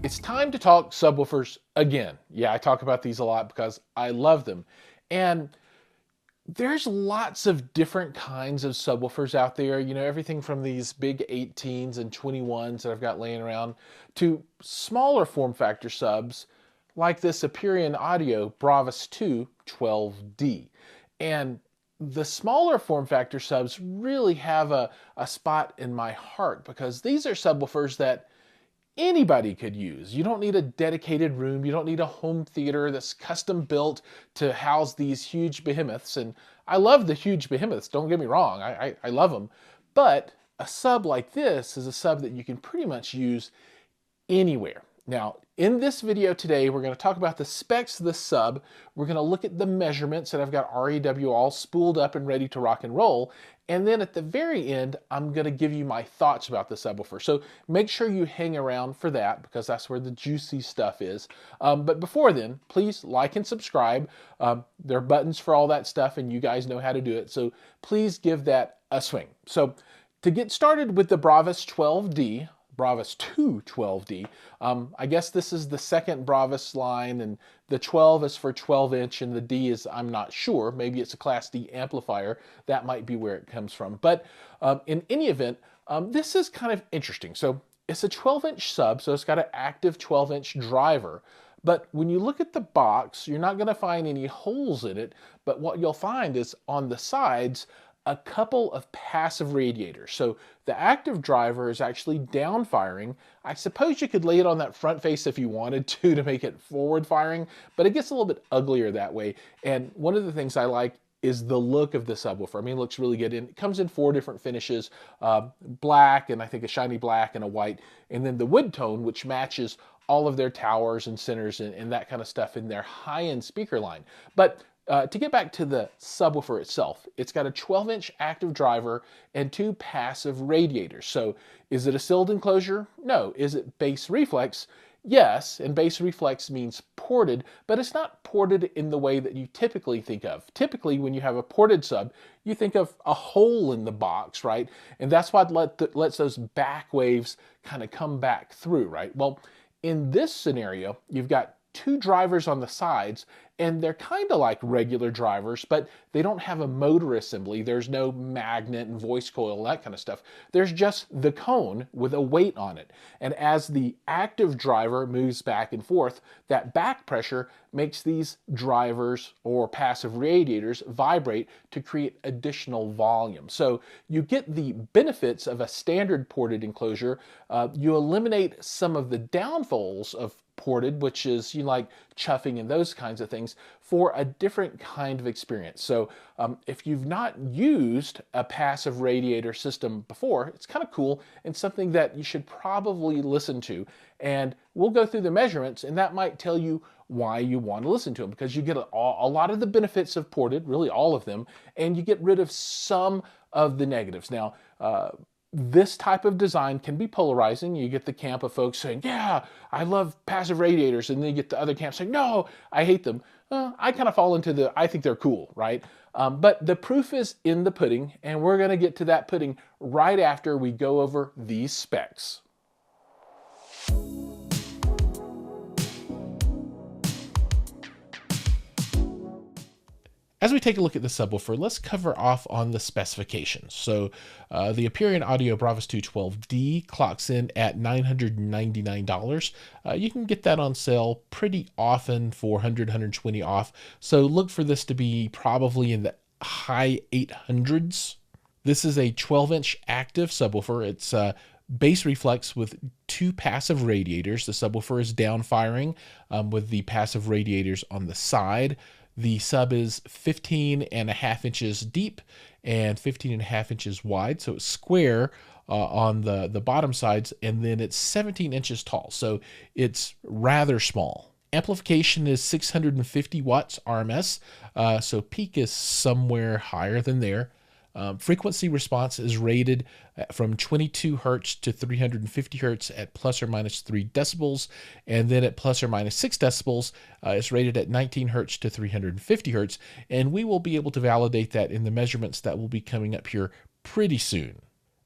It's time to talk subwoofers again. Yeah, I talk about these a lot because I love them. And there's lots of different kinds of subwoofers out there. You know, everything from these big 18s and 21s that I've got laying around to smaller form factor subs like this Aperion Audio Bravus 2 12D. And the smaller form factor subs really have a spot in my heart because these are subwoofers that anybody could use. You don't need a dedicated room. You don't need a home theater that's custom built to house these huge behemoths. And I love the huge behemoths, don't get me wrong. I love them. But a sub like this is a sub that you can pretty much use anywhere. Now, in this video today, we're going to talk about the specs of the sub. We're going to look at the measurements, and I've got REW all spooled up and ready to rock and roll. And then at the very end, I'm going to give you my thoughts about the subwoofer. So make sure you hang around for that because that's where the juicy stuff is. But before then, please like and subscribe. There are buttons for all that stuff, and you guys know how to do it. So please give that a swing. So to get started with the Bravus 12D, Bravus 2 12D. I guess this is the second Bravus line, and the 12 is for 12-inch, and the D is, I'm not sure. Maybe it's a Class D amplifier. That might be where it comes from. But in any event, this is kind of interesting. So it's a 12-inch sub, so it's got an active 12-inch driver. But when you look at the box, you're not going to find any holes in it. But what you'll find is on the sides, a couple of passive radiators. So the active driver is actually down firing. I suppose you could lay it on that front face if you wanted to make it forward firing, but it gets a little bit uglier that way. And one of the things I like is the look of the subwoofer. I mean, it looks really good. And it comes in 4 different finishes, black, and I think a shiny black and a white, and then the wood tone, which matches all of their towers and centers and that kind of stuff in their high-end speaker line. But to get back to the subwoofer itself, it's got a 12-inch active driver and 2 passive radiators. So is it a sealed enclosure? No. Is it bass reflex? Yes, and bass reflex means ported, but it's not ported in the way that you typically think of. Typically, when you have a ported sub, you think of a hole in the box, right? And that's what lets those back waves kind of come back through, right? Well, in this scenario, you've got 2 drivers on the sides, and they're kind of like regular drivers, but they don't have a motor assembly. There's no magnet and voice coil, that kind of stuff. There's just the cone with a weight on it. And as the active driver moves back and forth, that back pressure makes these drivers or passive radiators vibrate to create additional volume. So you get the benefits of a standard ported enclosure. You eliminate some of the downfalls of ported, which is like chuffing and those kinds of things, for a different kind of experience. So if you've not used a passive radiator system before, it's kind of cool and something that you should probably listen to. And we'll go through the measurements, and that might tell you why you want to listen to them, because you get a lot of the benefits of ported, really all of them, and you get rid of some of the negatives. Now, this type of design can be polarizing. You get the camp of folks saying, yeah, I love passive radiators, and then you get the other camp saying, no, I hate them. I kind of fall into the, I think they're cool, right? But the proof is in the pudding, and we're going to get to that pudding right after we go over these specs. As we take a look at the subwoofer, let's cover off on the specifications. So the Aperion Audio Bravus 2 12D clocks in at $999. You can get that on sale pretty often for $100, $120 off. So look for this to be probably in the high 800s. This is a 12-inch active subwoofer. It's bass reflex with 2 passive radiators. The subwoofer is down firing with the passive radiators on the side. The sub is 15.5 inches deep and 15.5 inches wide, so it's square on the bottom sides, and then it's 17 inches tall, so it's rather small. Amplification is 650 watts RMS, so peak is somewhere higher than there. Frequency response is rated from 22 hertz to 350 hertz at plus or minus 3 decibels, and then at plus or minus 6 decibels, it's rated at 19 hertz to 350 hertz, and we will be able to validate that in the measurements that will be coming up here pretty soon.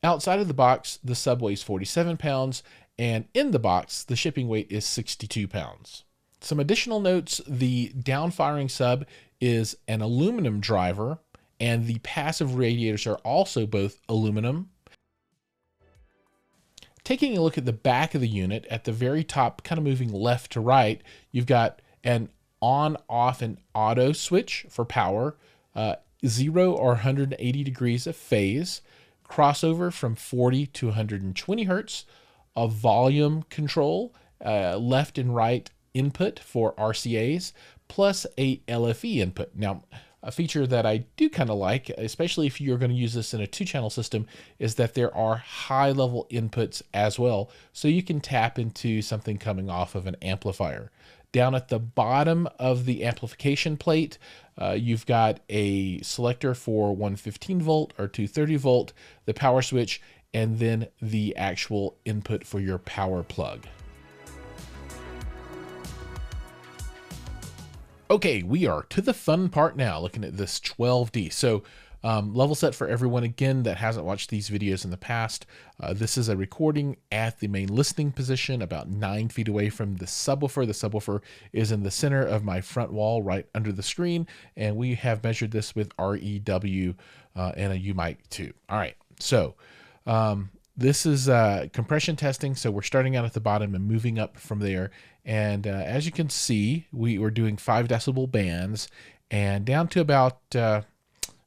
Outside of the box, the sub weighs 47 pounds, and in the box, the shipping weight is 62 pounds. Some additional notes: the downfiring sub is an aluminum driver, and the passive radiators are also both aluminum. Taking a look at the back of the unit, at the very top, kind of moving left to right, you've got an on, off, and auto switch for power, 0 or 180 degrees of phase, crossover from 40 to 120 hertz, a volume control, left and right input for RCAs, plus a LFE input. Now, a feature that I do kind of like, especially if you're going to use this in a 2-channel system, is that there are high-level inputs as well, so you can tap into something coming off of an amplifier. Down at the bottom of the amplification plate, you've got a selector for 115 volt or 230 volt, the power switch, and then the actual input for your power plug. Okay, we are to the fun part now, looking at this 12D. So level set for everyone, again, that hasn't watched these videos in the past. This is a recording at the main listening position, about 9 feet away from the subwoofer. The subwoofer is in the center of my front wall, right under the screen, and we have measured this with REW and a U-mic too. All right, so this is compression testing, so we're starting out at the bottom and moving up from there. And as you can see, we were doing 5 decibel bands and down to about,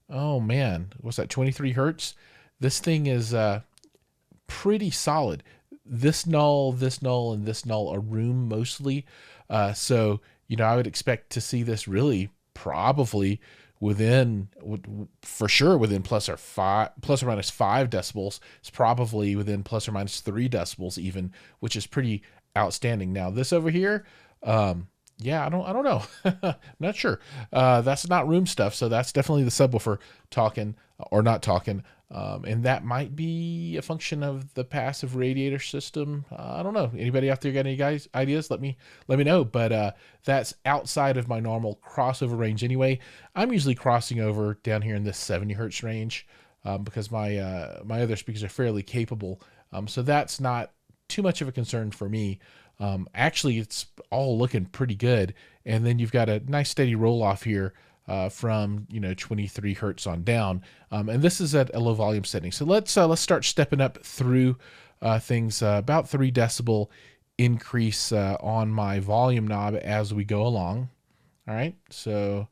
oh man, what's that, 23 hertz? This thing is pretty solid. This null, and this null are room mostly. So, you know, I would expect to see this really probably within, for sure within plus or minus 5 decibels. It's probably within plus or minus 3 decibels even, which is pretty outstanding. Now this over here, yeah, I don't know. I'm not sure. That's not room stuff, so that's definitely the subwoofer talking or not talking. And that might be a function of the passive radiator system. I don't know. Anybody out there got any ideas? Let me know. But that's outside of my normal crossover range anyway. I'm usually crossing over down here in this 70 hertz range because my my other speakers are fairly capable. So that's not too much of a concern for me. Actually, it's all looking pretty good. And then you've got a nice steady roll off here from 23 hertz on down, and this is at a low volume setting. So let's start stepping up through things. About 3 decibel increase on my volume knob as we go along. All right, so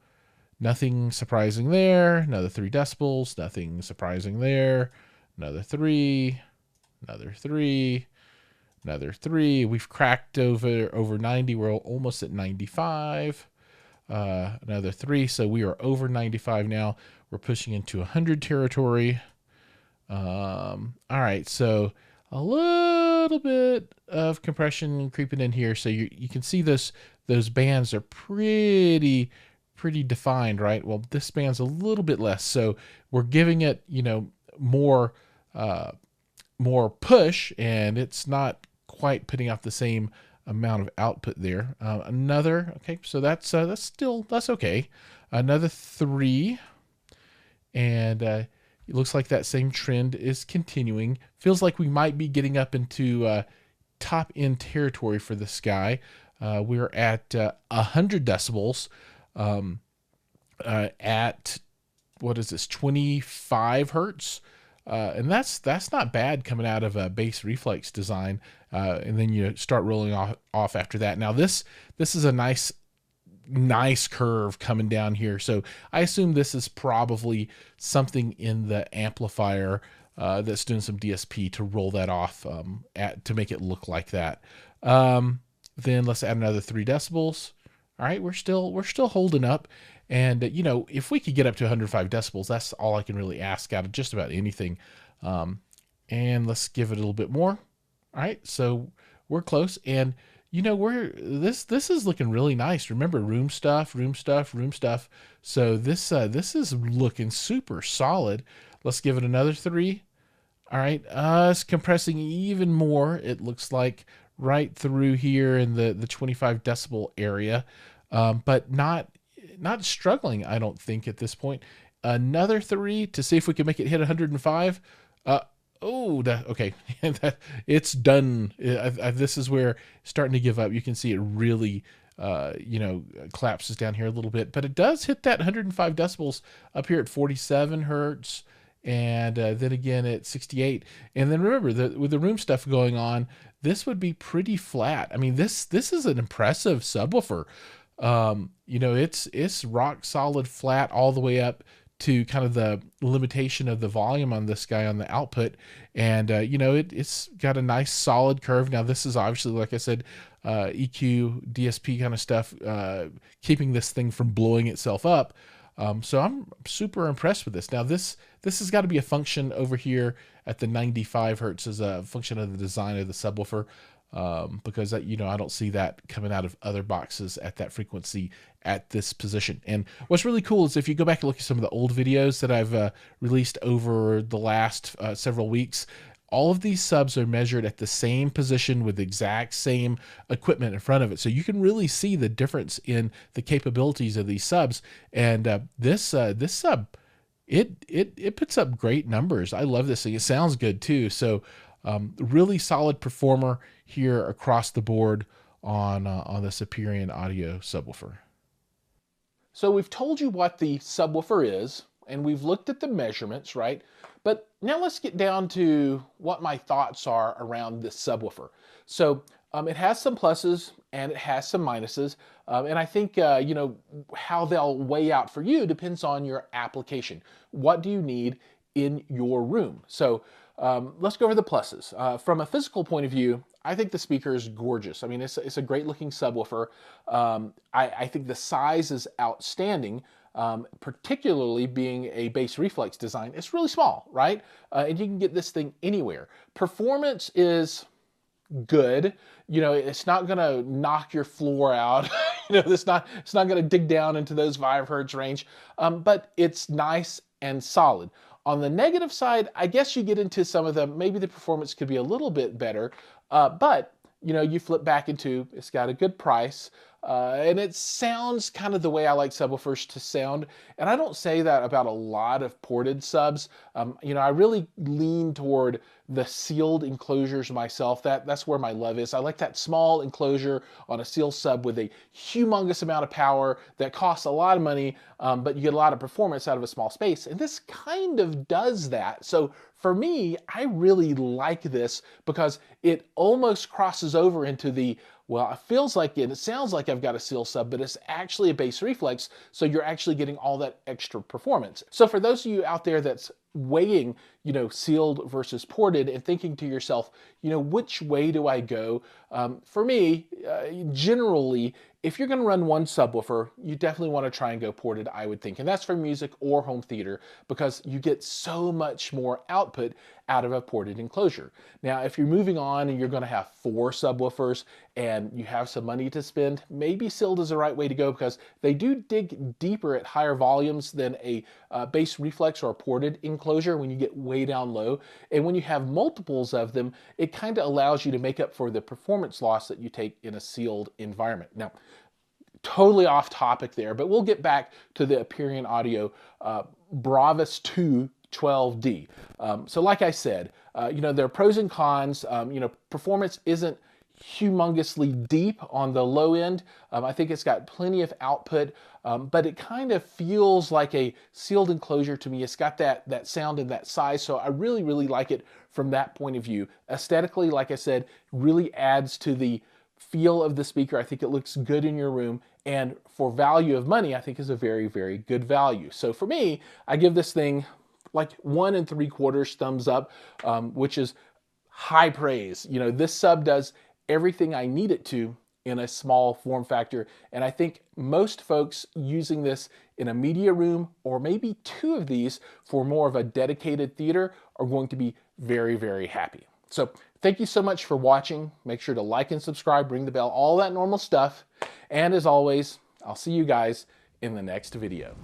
nothing surprising there. Another 3 decibels. Nothing surprising there. Another 3. Another 3. Another 3. We've cracked over 90. We're almost at 95. Another 3. So we are over 95 now. We're pushing into 100 territory. All right. So a little bit of compression creeping in here. So you can see those bands are pretty defined, right? Well, this band's a little bit less. So we're giving it, more push, and it's not quite putting out the same amount of output there. Okay, so that's okay. Another 3, and it looks like that same trend is continuing. Feels like we might be getting up into top end territory for this guy. We're at 100 decibels at, what is this, 25 hertz. And that's not bad coming out of a bass reflex design. And then you start rolling off after that. Now this is a nice curve coming down here. So I assume this is probably something in the amplifier that's doing some DSP to roll that off to make it look like that. Then let's add another 3 decibels. All right, we're still holding up. And, if we could get up to 105 decibels, that's all I can really ask out of just about anything. And let's give it a little bit more. All right, so we're close. And, this is looking really nice. Remember, room stuff. So this is looking super solid. Let's give it another 3. All right, it's compressing even more. It looks like right through here in the 25 decibel area, but not struggling, I don't think, at this point. Another 3 to see if we can make it hit 105. Oh, okay. It's done. This is where it's starting to give up. You can see it really, collapses down here a little bit, but it does hit that 105 decibels up here at 47 hertz, and then again at 68. And then remember, with the room stuff going on, this would be pretty flat. I mean, this is an impressive subwoofer. It's rock solid flat all the way up to kind of the limitation of the volume on this guy on the output. And, it's got a nice solid curve. Now, this is obviously, like I said, EQ, DSP kind of stuff, keeping this thing from blowing itself up. So I'm super impressed with this. Now, this has got to be a function over here at the 95 hertz as a function of the design of the subwoofer. Because I don't see that coming out of other boxes at that frequency at this position. And what's really cool is if you go back and look at some of the old videos that I've released over the last several weeks, all of these subs are measured at the same position with the exact same equipment in front of it. So you can really see the difference in the capabilities of these subs. And this sub, it puts up great numbers. I love this thing. It sounds good too. So really solid performer here across the board on this Aperion audio subwoofer. So we've told you what the subwoofer is, and we've looked at the measurements, right? But now let's get down to what my thoughts are around this subwoofer. So it has some pluses and it has some minuses. And I think, how they'll weigh out for you depends on your application. What do you need in your room? So let's go over the pluses. From a physical point of view, I think the speaker is gorgeous. I mean, it's a great looking subwoofer. I think the size is outstanding, particularly being a bass reflex design. It's really small, right? And you can get this thing anywhere. Performance is good. It's not going to knock your floor out. It's not going to dig down into those 5 hertz range, but it's nice and solid. On the negative side, I guess you get into some of maybe the performance could be a little bit better, but you flip back into it's got a good price, and it sounds kind of the way I like subwoofers to sound. And I don't say that about a lot of ported subs. I really lean toward the sealed enclosures myself. That's where my love is. I like that small enclosure on a sealed sub with a humongous amount of power that costs a lot of money, but you get a lot of performance out of a small space. And this kind of does that. So for me, I really like this because it almost crosses over into the, well, it feels like it sounds like I've got a seal sub, but it's actually a bass reflex, so you're actually getting all that extra performance. So for those of you out there that's weighing, sealed versus ported and thinking to yourself, which way do I go? For me, generally, if you're going to run one subwoofer, you definitely want to try and go ported, I would think. And that's for music or home theater because you get so much more output out of a ported enclosure. Now, if you're moving on and you're going to have 4 subwoofers and you have some money to spend, maybe sealed is the right way to go because they do dig deeper at higher volumes than a bass reflex or a ported enclosure when you get way down low. And when you have multiples of them, it kind of allows you to make up for the performance loss that you take in a sealed environment. Now, totally off topic there, but we'll get back to the Aperion Audio Bravus 2 12D. So like I said, there are pros and cons. Performance isn't humongously deep on the low end. I think it's got plenty of output, but it kind of feels like a sealed enclosure to me. It's got that sound and that size, so I really, really like it from that point of view. Aesthetically, like I said, really adds to the feel of the speaker. I think it looks good in your room, and for value of money, I think is a very, very good value. So for me, I give this thing like 1 3/4 thumbs up, which is high praise. This sub does everything I need it to in a small form factor, and I think most folks using this in a media room or maybe 2 of these for more of a dedicated theater are going to be very, very happy. So thank you so much for watching. Make sure to like and subscribe, ring the bell, all that normal stuff. And as always, I'll see you guys in the next video.